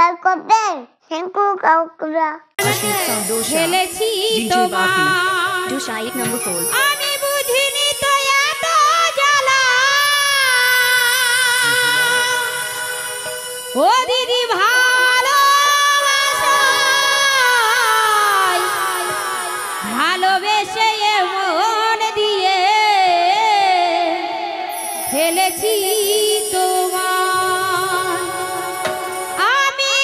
Subscribe করবেন thank you কাকুরা খেলেছি তোমার Dusha 8 number 4 আমি বুঝিনি তো এত জ্বালা ও দিদি ভালোবেসে মন দিয়ে ফেলেছি তোমার আমি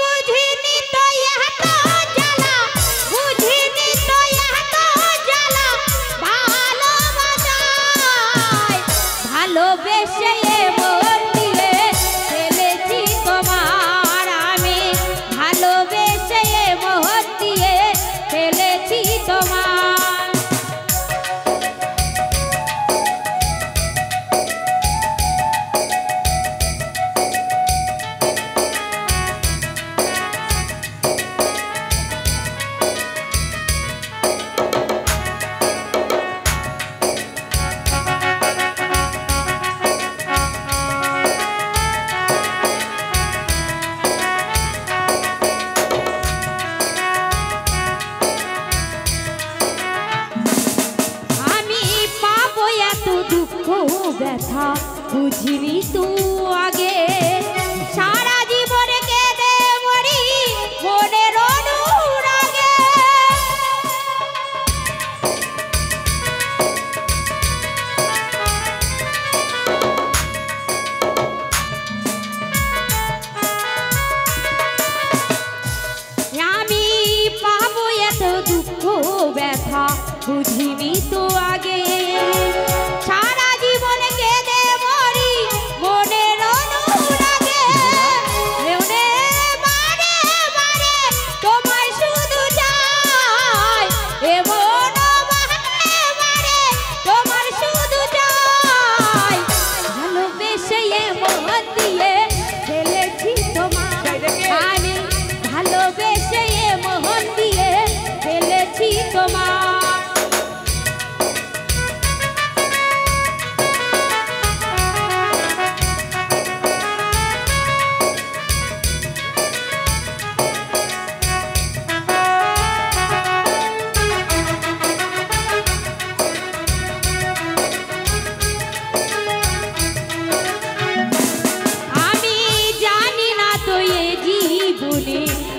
বুঝিনি তো এত জ্বালা বুঝিনি তো এত জ্বালা ভালোবেসে মন দিয়ে ফেলেছি তোমার আমি ভালোবেসে মন দিয়ে ফেলেছি তোমার ব্যথা বুঝিনি তো আগে সারা জীবন কেঁদে মরি মনের অনুরাগে আমি পাবো এত দুঃখ ব্যথা বুঝিনি তো আগে সারা জীবন কেঁদে মরি মনের অনুরাগে মনে বারে বারে তোমায় শুধু চাই এমন বারে বারে তোমার শুধু চাই ভালোবেসে মন দিয়ে ফেলেছি তোমার আমি ভালোবেসে মন দিয়ে ফেলেছি তোমার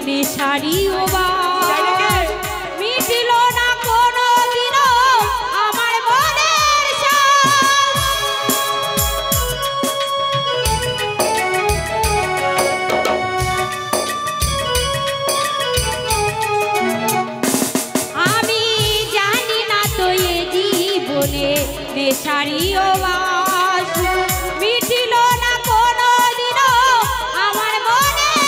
নেশারিও মিটিল না কোনো দিনও আমার মনের আমি জানি না তো এ জীবনে নেশারিও মিটিল না কোনো দিনও আমার মনের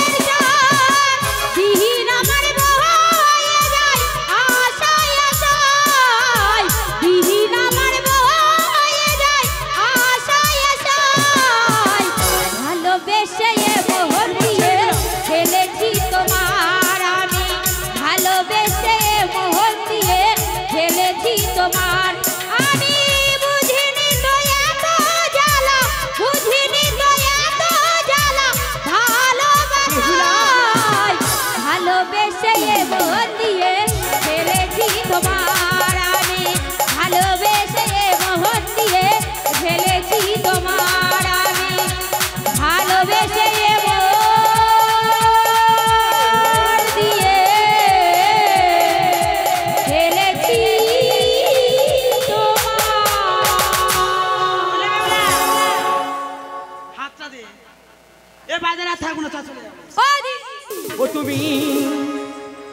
তোমার আমি বুঝিনি তো এত জ্বালা বুঝিনি তো এত জ্বালা ভালোবেসে মন দিয়ে ফেলেছি তোমার আমি ভালোবেসে মন দিয়ে ফেলেছি তোমার আমি ভালোবেসে ও তুমি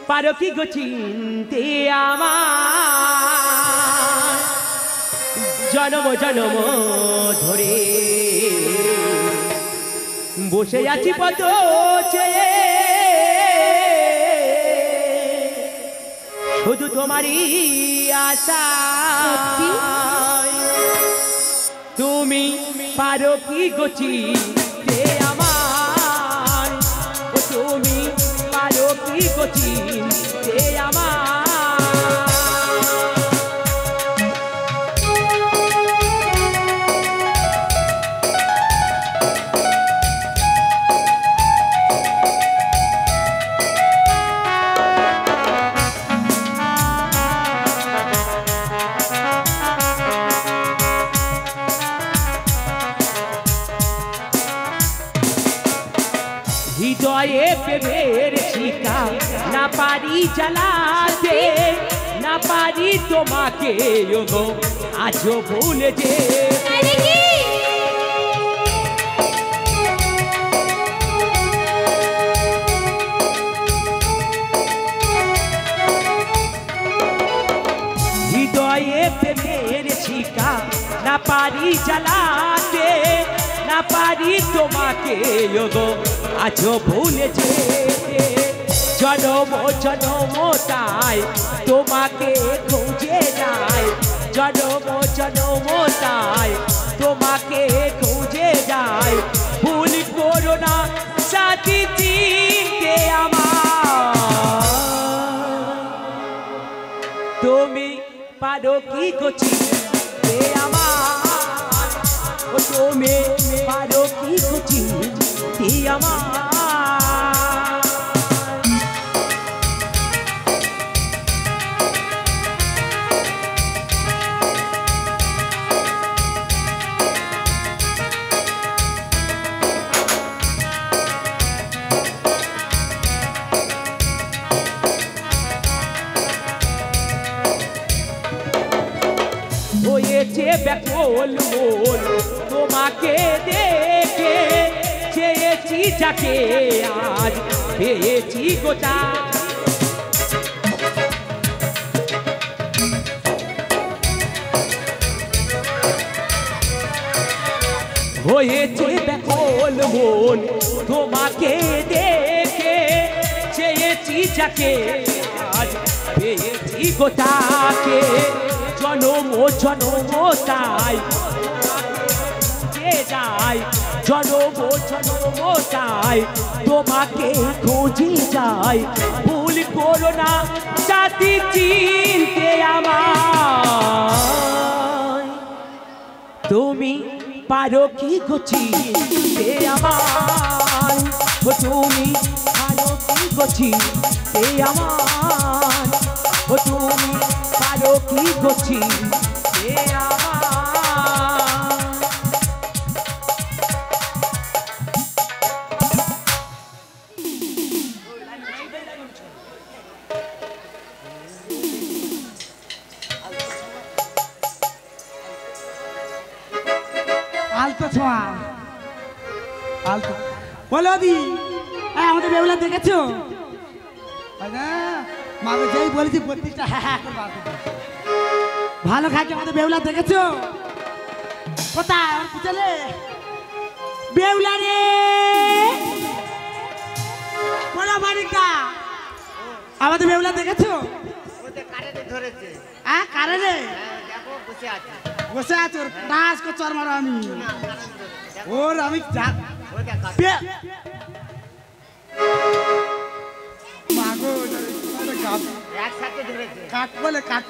পারো কি গো চিনতে আমার জন্ম জন্ম ধরে বসে আছি পদ চেয়ে শুধু তোমারই আশা তুমি পারো কি গো চিনতে আমার তুমি পারো কি গো চিনতে আমার হৃদয়ে প্রেমের শিকা না পারি জ্বালাতে, না পারি তোমাকে ওগো আজও ভুলে যে। হৃদয়ে প্রেমের শিকা না পারি জ্বালাতে, না পারি তোমাকে ওগো আজও ভুলে যেতে। জনম জনম তাই তোমাকে খুঁজে যাই, জনম জনম তাই তোমাকে খুঁজে যাই। ভুল করো না সাথী চিনতে আমার, তুমি পারো কি গো চিনতে আমার, তুমি পারো কি গো চিনতে আমার। হয়েছে ব্যাকুল মন তোমাকে দেখে, চেয়েছি যাকে আজ পেয়েছি গোটা। হয়েছে ব্যাকুল মন তোমাকে দেখে, চেয়েছি যাকে আজ পেয়েছি গোটাকে। জনম জনম তাই যাই, জনম জনম তাই তোমাকে খুঁজে যাই। ভুল করো না সাথী চিনতে আমার, তুমি পারো কি গো চিনতে আমার, তুমি পারো কি গো চিনতে আমার, তুমি পারো কি গো চিনতে আমার। আলতো ছোঁয়া আলতো বলো দি, আমাদের বেহুলা দেখেছো? মাকে যেই বলেছি প্রত্যেকটা হ্যাঁ হ্যাঁ করে বার করতে। ভালো খাচ্ছে আমাদের বেহুলা দেখেছো? কোথায় চলে বেহুলা রে, বলো বাড়িটা আমাদের বেহুলা দেখেছো? হ্যাঁ কারে রে বসে আছে, ওর নাচ কো চর মারো আমি, ওর আমি কাক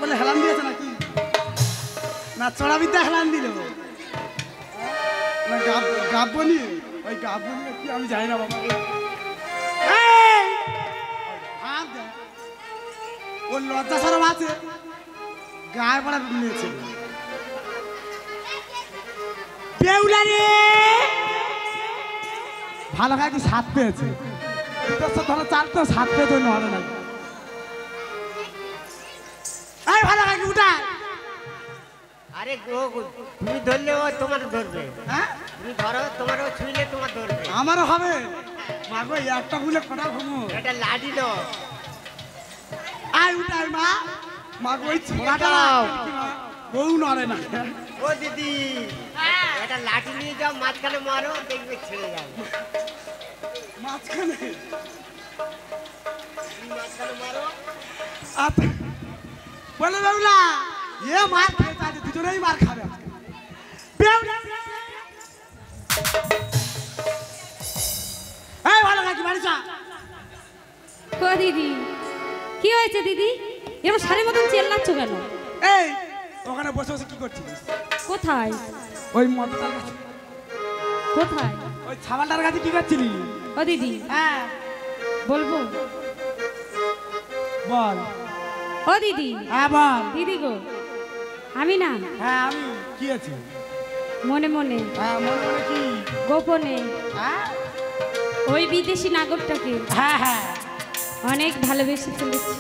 বলে হেলান দিয়েছে নাকি না চড়া বিদ্যা হেলান দিল না গাবনি, ওই গাবনি কি আমি জানি না বাবা। ওর লজ্জা সরম আছে, গায়ে পড়া নিয়েছে। বেউলা রে ভালো খায় কি সাত পেয়েছে, ধরো চার তো সাত পেয়েছে নয় না। এই ভালো খায় কি উঠা, আরে তুমি ধরলে ও তোমার ধরবে, হ্যাঁ তুমি ধরো তোমারও ছুঁইলে তোমার ধরবে, আমারও হবে। মাগো একটা বলে কটা ঘুমো, এটা লাডি লো। আয় উঠাই মা, মাগো ওই ছোড়াটা বউ নড়ে না। ও দিদি এটা লাঠি নিয়ে যাও, মাঝখানে মারো, দেখবে ছেড়ে যাবে। মাঝখানে মারো বলে বেউলা এ মার খেতে আছে, দুজনেই মার খাবে বেউলা। এই ভালো কাকি বাড়ি চা। ও দিদি কি হয়েছে দিদি, এরকম শাড়ির মতন চেল্লাচ্ছ কেন? এই ওখানে বসে বসে কি করছিস? কোথায়? ওই মদটার কাছে। কোথায়? ওই ছাবালটার কাছে কি করছিলি? ও দিদি হ্যাঁ বলবো? বল। ও দিদি হ্যাঁ বল। দিদি গো আমি না, হ্যাঁ আমি কি আছে? মনে মনে হ্যাঁ মনে মনে কি? গোপনে হ্যাঁ ওই বিদেশি নাগরটাকে হ্যাঁ হ্যাঁ অনেক ভালোবেসে ফেলেছি।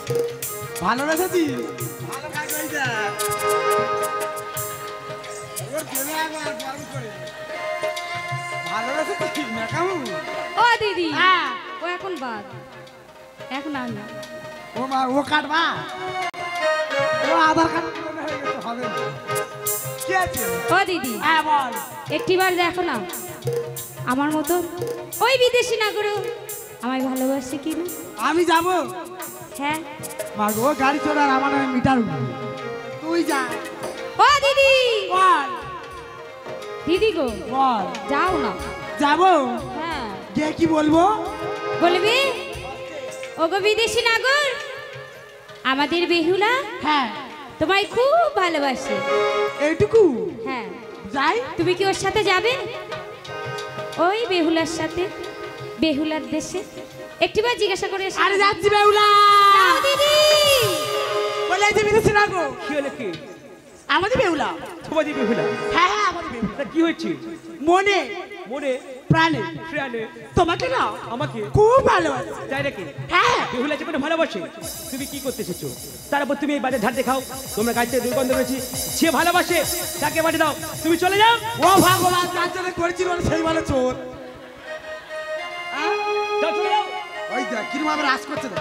ভালোবেসেছি ভালো কাজ হয়েছে ওর দেবে একবার গরম করে ভালোবেসেছি না কেমন ও দিদি হ্যাঁ ও এখন বাদ, এখন আমি ও মা ও কাটবা ও আধার কার্ড হয়ে গেছে হবে না কি আছে ও দিদি হ্যাঁ বল একটিবার দেখো না আমার মতো ওই বিদেশি নাগরও আমায় ভালোবাসে কি না। আমি যাব হ্যাঁ মা গো গাড়ি চড়ার আমার নামে মিটার উঠবে তুই যা ও দিদি বল দিদি গো বল যাও না। যাবো হ্যাঁ গিয়ে কি বলবো বলবি ওগো বিদেশি নাগর আমাদের বেহুলা হ্যাঁ তোমায় খুব ভালোবাসে। এইটুকু হ্যাঁ যাই তুমি কি ওর সাথে যাবে ওই বেহুলার সাথে বেহুলার দেশে? একটিবার জিজ্ঞাসা করে এসো। আরে যাচ্ছি বেহুলা যাও দিদি। বলে যে বিদেশি না গো কি হলো কি? আমাদের বেহুলা তোমাদের বেহুলা? হ্যাঁ হ্যাঁ আমাদের বেহুলা তা কি হয়েছে? মনে মনে প্রাণে প্রাণে তোমাকে না আমাকে খুব ভালোবাসে তাই নাকি? হ্যাঁ বেহুলা যে কোনো ভালোবাসে। তুমি কি করতে এসেছো? তারপর তুমি এই বাড়ির ধার দেখাও, তোমরা গাড়িতে দুর্গন্ধ রয়েছে, সে ভালোবাসে তাকে বাড়ি দাও, তুমি চলে যাও। ও ভগবান যার জন্য করেছিল সেই বলে চোর যাও চলে যাও। ওই দেখ কিরম আবার রাজ করছে না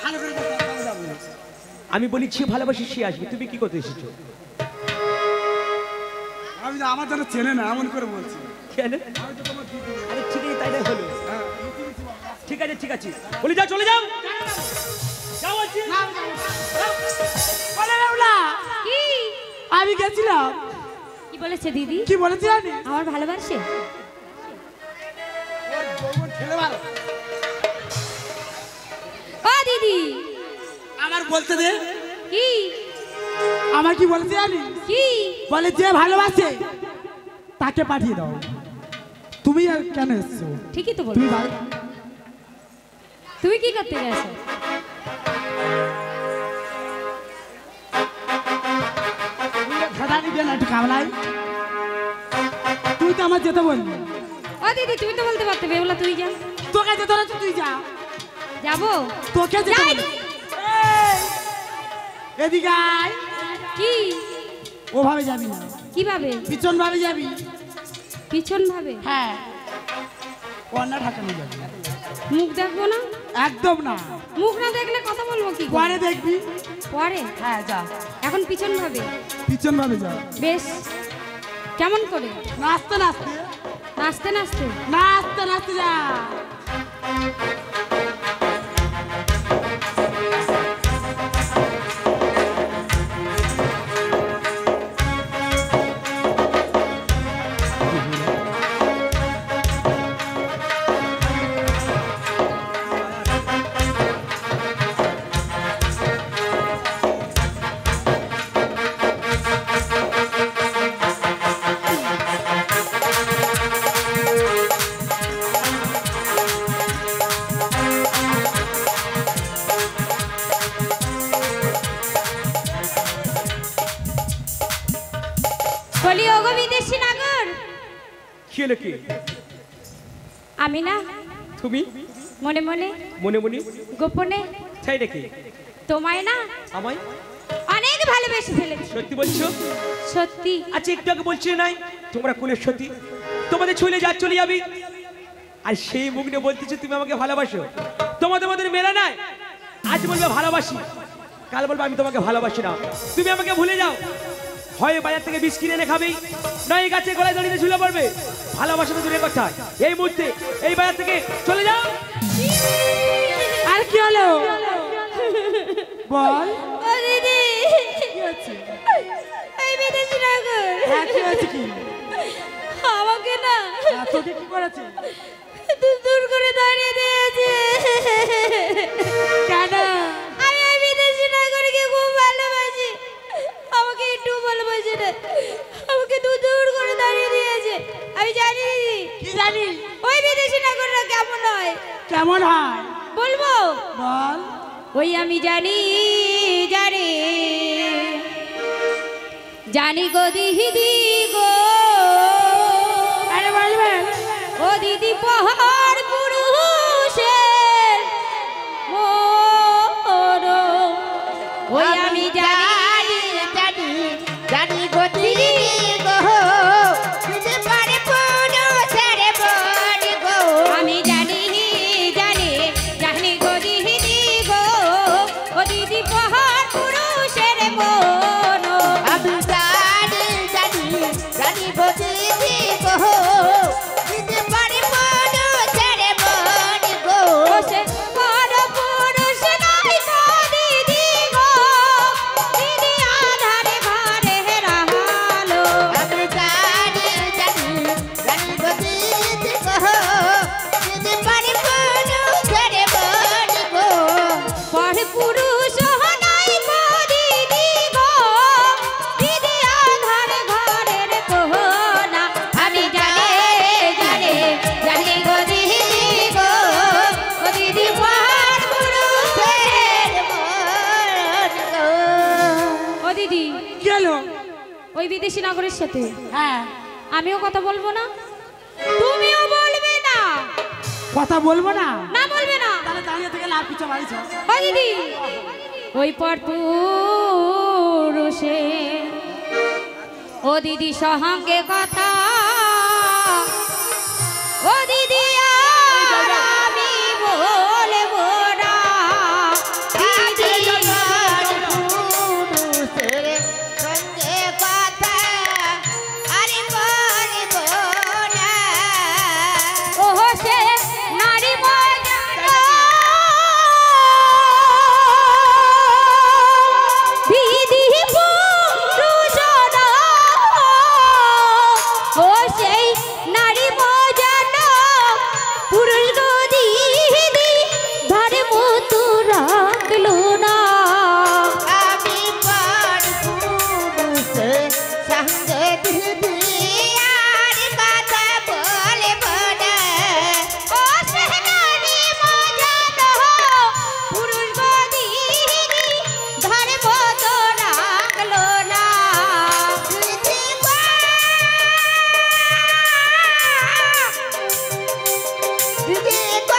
ভালো করে আমি বলি সে ভালোবাসে সে আসবে, তুমি কি করতে এসেছো? আমি আমার জন্য চেনে না এমন করে বলছি কেন? আরে ঠিক আছে তাই না হলো। ঠিক আছে ঠিক আছে বলি যাও চলে যাও। যাও বলছি। বলে বেহুলা কি আমি গেছিলাম কি বলেছে দিদি? কি বলেছি জানি আমার ভালোবাসে? ও দিদি আমার বলতে দে কি আমার কি বলতে জানি কি বলে যে ভালোবাসে তাকে পাঠিয়ে দাও। তুমি আর কেন এসছো? ঠিকই তো তুমি বলছো। তুমি কি করতে গেছো? খাতা নিবে না একটু কামলাই তুই তো আমার যেতে বলবি ও দিদি তুমি তো বলতে পারতে বেহুলা তুই যা। তোকে যেতে হচ্ছে তুই যা যাবো তোকে যেতে যাই। বলবি। এদিকে আয় কি ওভাবে যাবি না কিভাবে? পিছন ভাবে যাবি পিছন ভাবে? হ্যাঁ কন্যা ঢাকানো যাবি মুখ দেখবো না? একদম না মুখ না দেখলে কথা বলবো কি করে? পরে দেখবি পরে? হ্যাঁ যা এখন পিছন ভাবে? পিছন ভাবে যা বেশ কেমন করে? নাচতে নাচতে নাচতে নাচতে? নাচতে নাচতে যা বলি ওগো বিদেশি নাগর কি হলো কি? আমি না তুমি মনে মনে মনে মনে গোপনে তাই নাকি? তোমায় না আমায় অনেক ভালোবেসে ফেলেছি। সত্যি বলছো? সত্যি। আচ্ছা একটু আগে বলছিলে নাই তোমরা কোলের সত্যি, তোমাদের ছুঁলে যা চলে যাবি, আর সেই মুখ নিয়ে বলতেছো তুমি আমাকে ভালোবাসো। তোমাদের মধ্যে মেলা নাই। আজ বলবে ভালোবাসি, কাল বলবে আমি তোমাকে ভালোবাসি না। তুমি আমাকে ভুলে যাও, হয় বাজার থেকে বিষ কিনে এনে খাবে, নয় গাছে গলায় দড়িতে ঝুলে পড়বে। ভালোবাসা তো দূরের কথা, এই মুহূর্তে এই বাজার থেকে চলে যাও। আর কি হলো বল ও দিদি কি হচ্ছে এই বিদেশি নাগর হ্যাঁ কি হচ্ছে কি আমাকে না তোকে কি করেছে দূর করে দাঁড়িয়ে দিয়েছে। কেন আমি ওই বিদেশি নাগরকে খুব ভালোবাসি, আমাকে একটু ভালোবাসে না, আমাকে দূর করে দাঁড়িয়ে দিয়েছে। আমি জানি দিদি কি জানি ওই বিদেশি নাগররা কেমন হয়। কেমন হয় বলবো? বল ওই আমি জানি জানি জানি গো দিদি গো আরে বলবে ও দিদি পাহাড় পুরুষের মোর ওই আমি জানি জানি গো দিদি গো দিদি পারে পুরুষের মন গো আমি জানি জানি জানি গো দিদি গো ও দিদি পাহাড় পুরুষের মন আমি জানি জানি গো দিদি গো দিদি পারে পুরুষের মন গো ও সে বড় পুরুষ নাই গো দিদি গো দিদি আধারে ঘরে রাহালো আমি জানি গো দিদি গো দিদি পারে পুরুষের মন গো পড় পুরুষ নাই গো দিদি গো দিদি আধারে ঘরের কোহনা আমি জানি জানি গো দিদি গো ও দিদি পাহাড় পুরুষের ও দিদি কি হলো? ওই বিদেশি নাগরের সাথে হ্যাঁ আমিও কথা বলবো না তুমিও বলবে না কথা বলবো না না বলবে না তাহলে দাঁড়িয়ে থেকে লাভ কিছু মারিছ ও দিদি ওই পর পুরুষে ও দিদি সঙ্গে কথা ও দিদি আর আমি বলবো না দিদি পুরুষের সঙ্গে কথা আরে বলব না ও সে নারী মর্যাদা দিদি পুরুষ না ও সেই নারী মর্যাদা পুরুষ গো দিদি ধরে মতো রাখলো না আমি পর পুরুষের সঙ্গে দিদি আর কথা বলব না ও সে নারী মর্যাদা পুরুষ গো দিদি ধরে মতো রাখলো না দিদি গো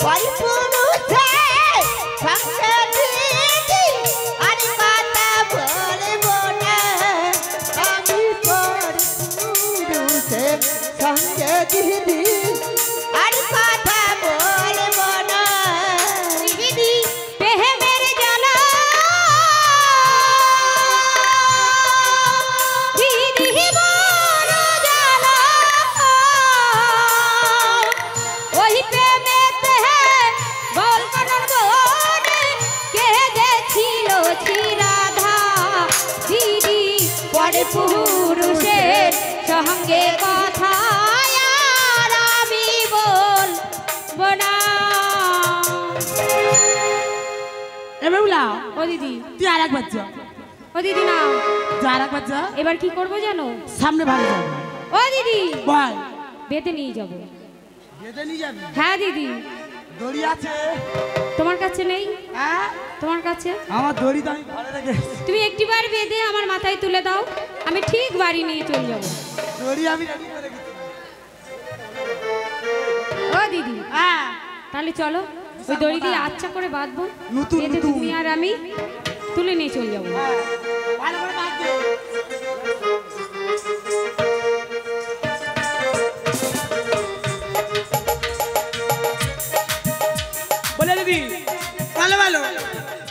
পর পুরুষের সঙ্গে দিদি আর কথা বলব না আমি পর পুরুষের সঙ্গে দিদি আর কথা বলব না দিদি প্রেমের জ্বালা দিদি বড় জ্বালা ওই প্রেমেতে বল কাটার বনে কে গেছিল রাধা দিদি পরে পুরুষের সঙ্গে কথা আর আমি বলবো না এ বেউলা ও দিদি তুই আর একবার যা ও দিদি না যা আর একবার যা এবার কি করবো জানো সামনে ভালো যাবে ও দিদি বল বেঁধে নিয়ে যাবো বেঁধে নিয়ে যাবি হ্যাঁ দিদি দড়ি আছে তোমার কাছে নেই হ্যাঁ তোমার কাছে আমার দড়ি তো আমি ঘরে রেখে এসেছি। তুমি একটিবার বেঁধে আমার মাথায় তুলে দাও আমি ঠিক বাড়ি নিয়ে চলে যাবো দড়ি আমি রেডি করে রেখেছি ও দিদি হ্যাঁ তাহলে চলো ওই দড়ি দিয়ে আচ্ছা করে বাঁধবো নতুন, বেঁধে নতুন। তুমি আর আমি তুলে নিয়ে চলে যাবো হ্যাঁ ভালো করে বাঁধ দে। বলে দিদি ভালো ভালো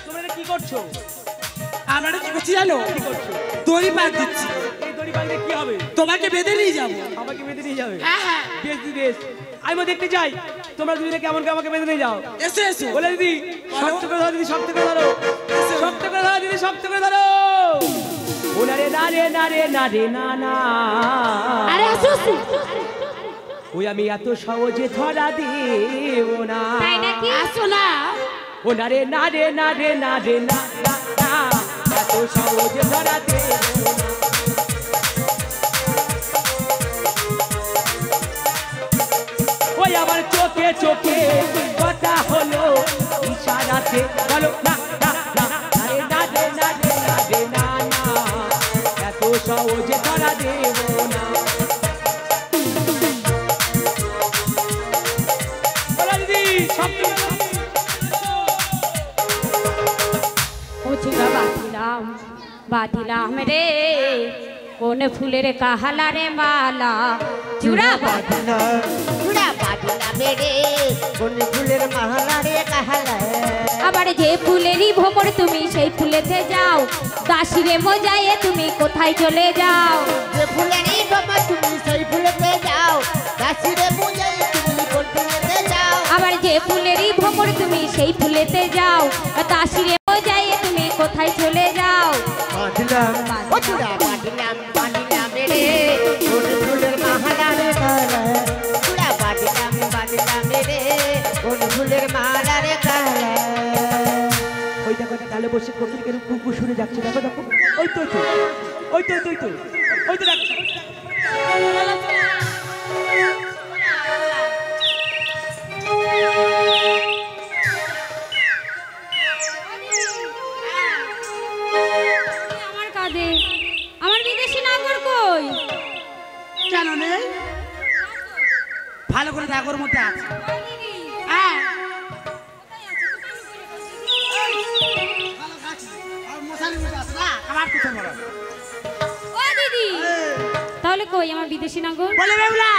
তোমরা এটা কি করছো আমরা কি করছি জানো কি করছো দড়ি বাঁধ দিচ্ছি এই দড়ি বাঁধলে কি হবে তোমাকে বেঁধে নিয়ে যাবো আমাকে বেঁধে নিয়ে যাবে হ্যাঁ হ্যাঁ বেশ দিদি বেশ আমি দেখতে চাই তোমরা দুজনে কেমন করে আমাকে বেঁধে নিয়ে যাও এসো এসো বলে দিদি শক্ত করে ধরো দিদি শক্ত করে ধরো শক্ত করে ধরো দিদি শক্ত করে ধরো ও না রে না রে না রে না রে না না আরে আসো আসো। ওই আমি এত সহজে ধরা দেব না তাই নাকি আসো না ও না রে না রে না রে না রে না না না এত সহজে ধরা দেব না ওই আমার চোখে চোখে কথা হলো বাঁধিলাম রে কোন ফুলের কাহালা রে মালা চূড়া বাঁধিলাম রে কোন ফুলের মালা রে কাহালা। আবার যে ফুলেরই ভ্রমর তুমি সেই ফুলেতে যাও, দাসী রে মজায়ে তুমি কোথায় চলে যাও। যে ফুলেরই ভ্রমর তুমি সেই ফুলেতে যাও, দাসী রে মজায়ে তুমি কোন ফুলেতে যাও। আবার যে ফুলেরই ভ্রমর তুমি সেই ফুলেতে যাও, দাসী রে মজায়ে তুমি কোথায় চলে যাও। বাঁধিলাম ও চূড়া বাঁধিলাম রে কোন ফুলের মালা রে কাহালা। চূড়া বাঁধিলাম রে কোন ফুলের মালা রে কাহালা। ওই দেখো তালে বসে কোকিল কেন কুকু শুনে যাচ্ছে, দেখো দেখো ওই তো ওই তো ওই তো ওই তো দেখো। আমার কাঁধে আমার বিদেশি নাগর কই? কেন নেই? ভালো করে দেখোর মধ্যে আছে। হ্যাঁ ও দিদি, তাহলে কই আমার বিদেশি নাগর? বলে বেউলা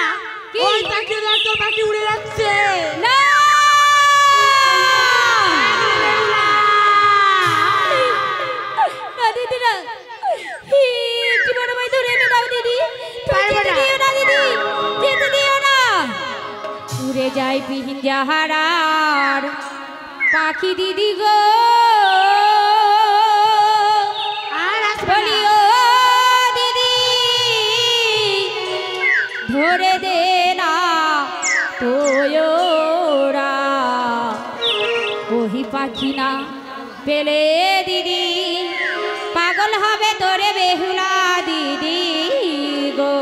কি? ওই তাকিয়ে দেখ তোর পাখি উড়ে যাচ্ছে। না না দিদি না, একটু বড় ভাই ধরে এনে দাও দিদি, তুমি যেতে দিও না দিদি, যেতে দিও না। উড়ে যায় বিহীন যাহারার পাখি দিদি গো, বলিও দিদি ধরে দে না তোরা, ওহি পাখি না পেলে দিদি পাগল হবে তোরে বেহুলা দিদি গো।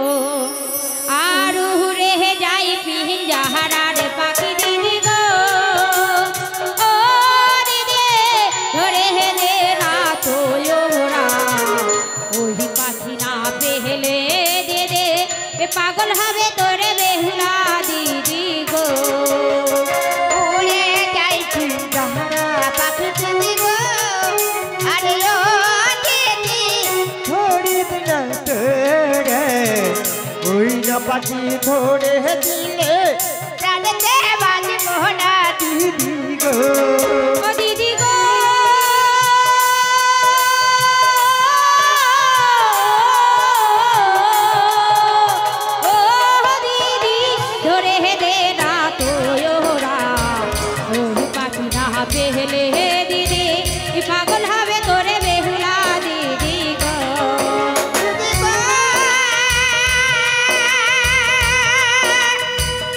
আর উড়ে যাই পিহিন যাহারার পাখি দিদি গো, ও দিদি ধরে দে না তোরা, ওহি পাখি না পেলে দিদি পাগল হবে তোরে বেহুলা দিদি গো। উড়ে যাই যাহারা পাখি দিদি গো, আরে ও দিদি ধরে দিনা তোরে, ওই না পাখি ধরে দিলে প্রাণেতে বাজব না দিদি গো। ও দিদি গো ও দিদি ধরে দে না তোরা, ওই পাখি না পেলে দিদি পাগল হবে তোরে বেহুলা দিদি গো। দিদি গো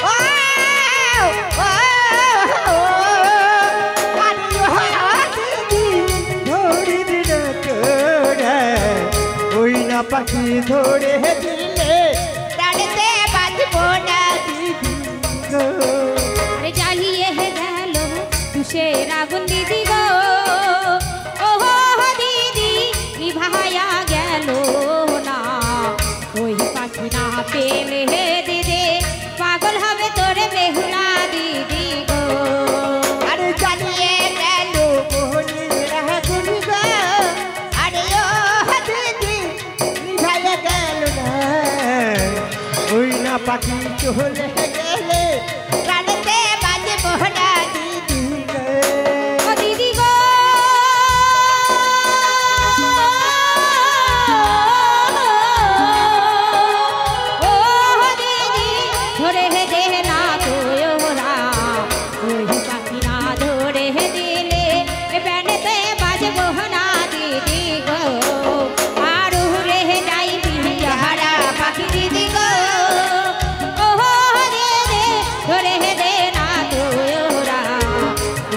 ও ও পাখি ধরে দিলে প্রাণেতে বাজব না দিদি গো। আরে জ্বালিয়ে গেল তুষের আগুন দিদি গো, ও দিদি নিভায়া গেল না, ওই পাখি না পেলে দিদি পাগল হবে তোরে বেহুলা দিদি গো। আরে জ্বালিয়ে গেল মোহনীর আগুন গো, আরে ও দিদি নিভাইয়া গেল না, ওই না পাখি চলে গেলে প্রাণেতে বাজব না দিদি গো। ও দিদি গো ও দিদি ধরে দে না তোরা, ওই পাখি না ধরে দিলে প্রাণেতে বাজব না দিদি গো। আর উড়ে যাই যাহারা পাখি দিদি গো, ও দিদি ধরে দে না তোরা,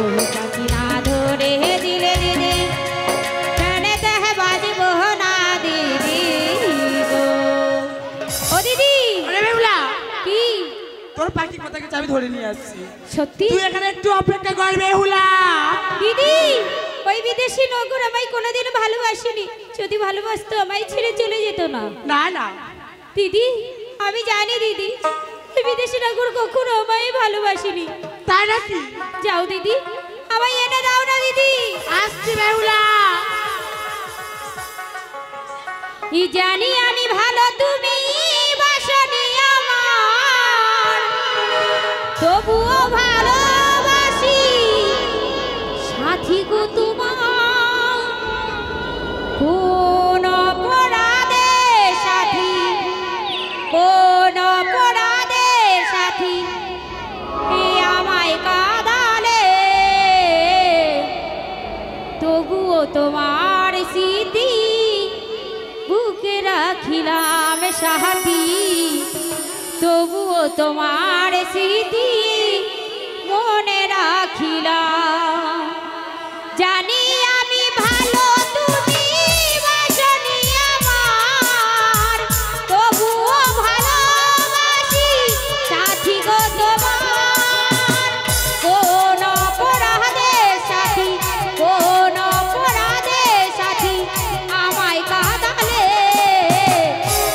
ওই পাখি না ধরে দিলে দিদি প্রাণেতে বাজব না দিদি গো। ও দিদি আরে বেউলা কি তোর পাখি কোথা গেছে আমি ধরে নিয়ে আসছি, সত্যি? তুই এখানে একটু অপেক্ষা কর বেহুলা। দিদি ওই বিদেশি নগর আমায় কোনোদিন ভালোবাসেনি, যদি ভালোবাসতো আমায় ছেড়ে চলে যেত না। না না দিদি আমি জানি দিদি ওই বিদেশি নগর কখনো আমায় ভালোবাসেনি। তাই নাকি? যাও দিদি আমায় এনে দাও না দিদি। আসছি বেহুলা। ই জানি আমি ভালো তুমি বাসনি আমার, তবুও ভালোবাসি সাথী গো তোমার। কোন অপরাধে সাথী, কোন অপরাধে সাথী এ আমায় কাঁদালে, তবুও তোমার স্মৃতি বুকে রাখিলাম সাথী, তবুও তোমার স্মৃতি মনে রাখিলাম। জানি আমি ভালো তুমি বাসনি আমার, তবুও ভালোবাসি সাথী গো তোমার। কোন অপরাধে সাথী, কোন অপরাধে সাথী আমায় কাঁদালে,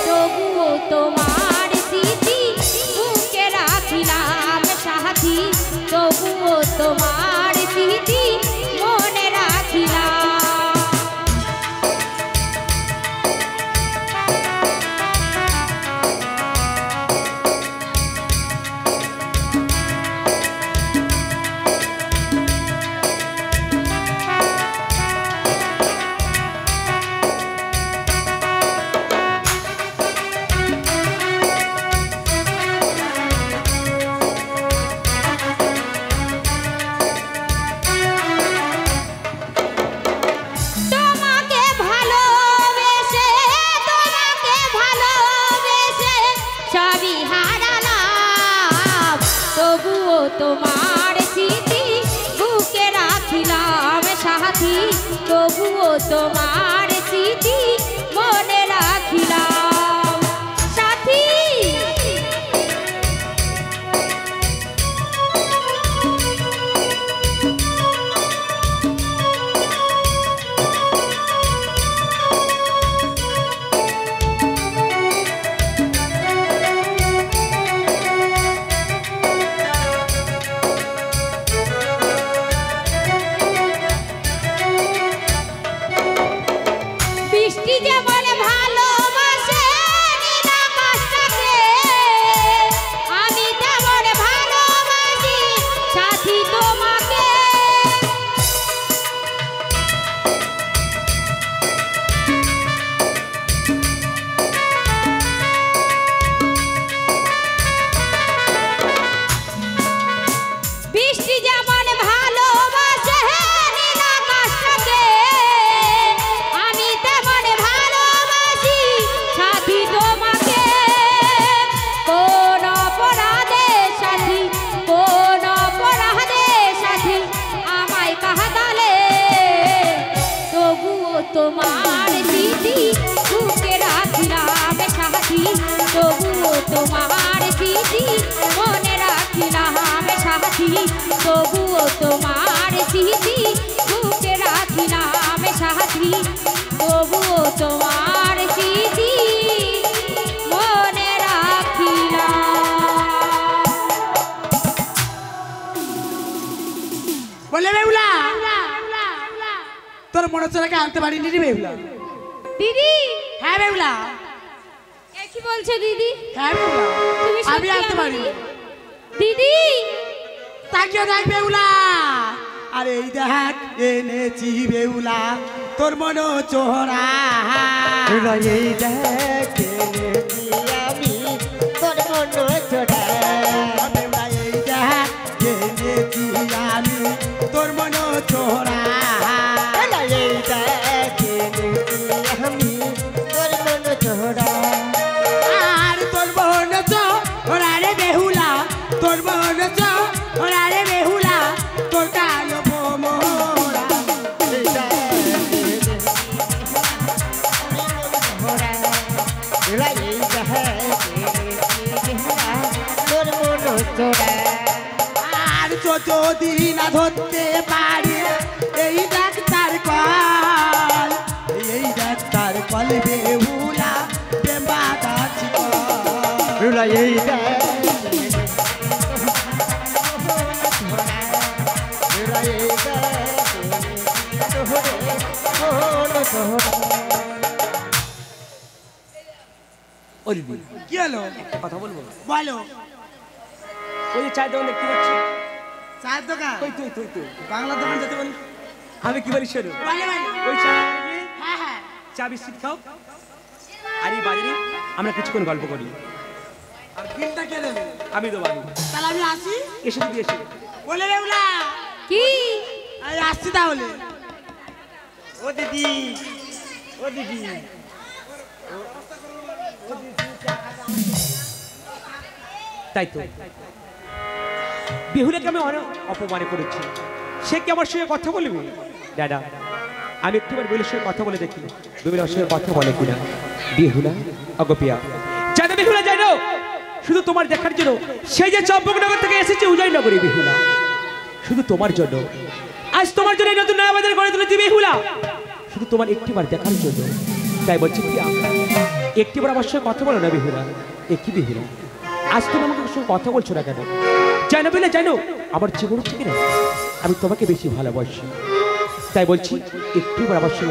তবুও তোমার স্মৃতি বুকে রাখিলাম সাথী, তবুও তোমার স্মৃতি মনে রাখিলাম। তোমাকে ভালোবেসে, তোমাকে ভালোবেসে সবই হারালাম, তবুও তোমার স্মৃতি বুকে রাখিলাম সাথী, তবুও তোমার স্মৃতি মনে রাখিলাম সাথী। বৃষ্টি যেমন ভালোবাসে নীলাকাশটাকে, আমি তেমন ভালোবাসি সাথী তোমাকে। বৃষ্টি যেমন ভালোবাসে নীলাকাশটাকে, আমি তেমন ভালোবাসি সাথী তোমাকে। কোন অপরাধে সাথী, কোন অপরাধে সাথী আমায় কাঁদালে, তবুও তোমার স্মৃতি বুকে রাখিলাম সাথী, তবুও তোমার স্মৃতি মনে রাখিলাম সাথী, তবুও তোমার স্মৃতি বুকে রাখিলাম সাথী, তবুও তোমার স্মৃতি মনে রাখিলাম। বলে বেহুলা, তোর মনে চলাকে আনতে পারিনি রে বেহুলা। দিদি, হ্যাঁ বেহুলা, এ কি বলছো দিদি? হ্যাঁ বেহুলা, তুমি আমি সত্যি আনতে পারিনি। দিদি, তাকিয়ে দেখ বেহুলা, আরে এই দেখ এনেছি বেহুলা তোর মনো চোরা। এই দেখ এনেছি আমি তোর মনো চোরা। বেহুলা এই দেখ এনেছি আমি তোর মনো চোরা। এই দেখ এনেছি আমি তোর মনো চোরা। আর তোর মনো চোরা রে বেহুলা, তোর মনো চোরা রে বেহুলা, তোর কালো মোরা। এই দেখ তোর মনো চোরা। আর যদি না ধরতে পারি এই ডাক্তার কল, এই ডাক্তার কল বেহুলা বেম্বাদাছি কল। এই দেখ ও দিদি কি হলো? একটা কথা বলবো? বলো। ওই যে চায়ের দোকান দেখতে পাচ্ছি, চায়ের দোকান? ওই তুই তুই তুই বাংলা দোকান যেতে বলি। আমি কি বলি শোনো, বলে বলে। ওই চা হ্যাঁ হ্যাঁ। চা বিস্কিট খাও, আর এই বাজারে আমরা কিছুক্ষণ গল্প করি। আর বিলটা কে দেবে? আমি দেবো, আমি। তাহলে আমি আসি। এসে দিদি এসে। বলে বেউলা, কি আমি আসছি তাহলে। ও দিদি, ও দিদি, তাই তো বেহুলাকে আমি অনেক অপমান করেছি, সে কি আমার সঙ্গে কথা বলবে? দাদা আমি একটুবার বেহুলার সঙ্গে কথা বলে দেখি, বেহুলার সঙ্গে কথা বলে কিনা। বেহুলা অগপিয়া জানো, বেহুলা জানো, শুধু তোমার দেখার জন্য সেই যে চম্পকনগর থেকে এসেছে উদয়নগরে বেহুলা, শুধু তোমার জন্য। আজ তোমার জন্য এই নতুন নয়া বাজার গড়ে তুলেছি বেহুলা, শুধু তোমার একটিবার দেখার জন্য। তাই বলছি প্রিয়া, একটিবার আমার সঙ্গে কথা বলো না বেহুলা। একই বেহুলা, আজ তুমি আমাকে সঙ্গে কথা বলছো না কেন? জানো বেলা, জানো আমার জীবন থেকে না আমি তোমাকে বেশি ভালোবাসি, তাই বলছি একটিবার আমার সঙ্গে